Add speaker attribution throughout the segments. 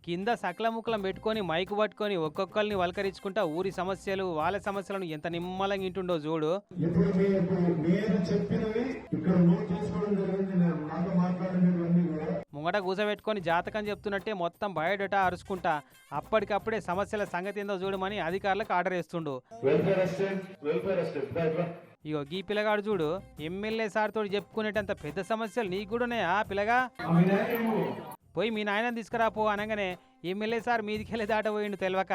Speaker 1: కింద సకల ముక్కలం పెట్టుకొని మైకు పట్టుకొని ఒక్కొక్కరిని వలకరించుకుంటా ఊరి సమస్యలు వాళ్ళ సమస్యలను ఎంత నిమ్మలంగా ఇంటుండో చూడు.
Speaker 2: ఇప్పుడు నేను చెప్పినవి ఇక్కడ నోట్ చేసుకోవడం జరిగింది. నేను నాతో మాట్లాడినవన్నీ కూడా
Speaker 1: ముంగట కూసబెట్టుకొని జాతకం చెప్తున్నట్టే మొత్తం బయోడేటా అరుచుకుంటా అప్పటికప్పుడే సమస్యల సంగతి ఏందో చూడమని అధికారులకు ఆర్డర్ వేస్తుండు. ఇగో గీ పిల్లగాడు చూడు, ఎమ్మెల్యే సార్ తోటి చెప్పుకునేటంత పెద్ద సమస్యలు నీకు కూడా ఉన్నాయా పిల్లగా? పోయి మీ నాయన తీసుకురాపో అనగానే ఎమ్మెల్యే సార్ మీదికెళ్ళి దాటపోయిండు తెలియక.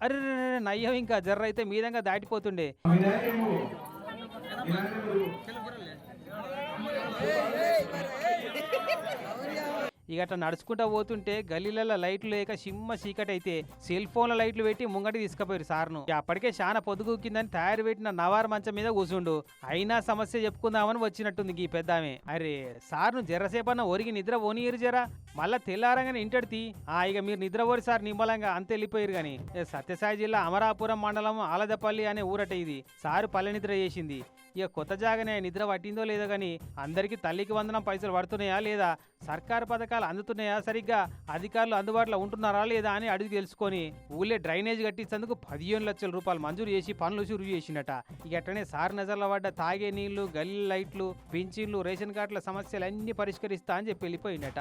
Speaker 1: అరే నయ్యం ఇంకా జర్ర అయితే మీదంగా దాటిపోతుండే. ఇక అట్లా నడుచుకుంటా పోతుంటే గల్లీలలో లైట్లు లేక సిమ్మ చీకటి అయితే సెల్ ఫోన్ల లైట్లు పెట్టి ముంగటి తీసుకుపోయారు సార్ను. అప్పటికే చాలా పొద్దుగుకిందని తయారు పెట్టిన నవారు మంచం మీద కూర్చుండు. అయినా సమస్య చెప్పుకుందామని వచ్చినట్టుంది ఈ పెద్దామే. అరే సార్ను జర్రసేపన్న ఒరిగి నిద్ర పోనీయరు జరా, మళ్ళా తెల్లారంగానే ఇంటడితి ఇక మీరు నిద్రపోరు సార్ నిమ్మలంగా అంత వెళ్ళిపోయారు. కానీ సత్యసాయి జిల్లా అమరాపురం మండలం ఆలదపల్లి అనే ఊరట ఇది. సారు పల్లె నిద్ర చేసింది. ఇక కొత్త జాగానే నిద్ర పట్టిందో లేదో కానీ అందరికీ తల్లికి వందనం పైసలు పడుతున్నాయా లేదా, సర్కారు పథకాలు అందుతున్నాయా సరిగ్గా, అధికారులు అందుబాటులో ఉంటున్నారా లేదా అని అడిగి తెలుసుకొని ఊళ్ళే డ్రైనేజ్ కట్టించేందుకు 15 లక్షల రూపాయలు మంజూరు చేసి పనులు చురువు చేసినట. ఇక అట్లనే సార్ నజర్ల పడ్డ తాగే నీళ్లు, గల్లీ లైట్లు, పింఛన్లు, రేషన్ కార్డుల సమస్యలన్నీ పరిష్కరిస్తా అని చెప్పి వెళ్ళిపోయినట.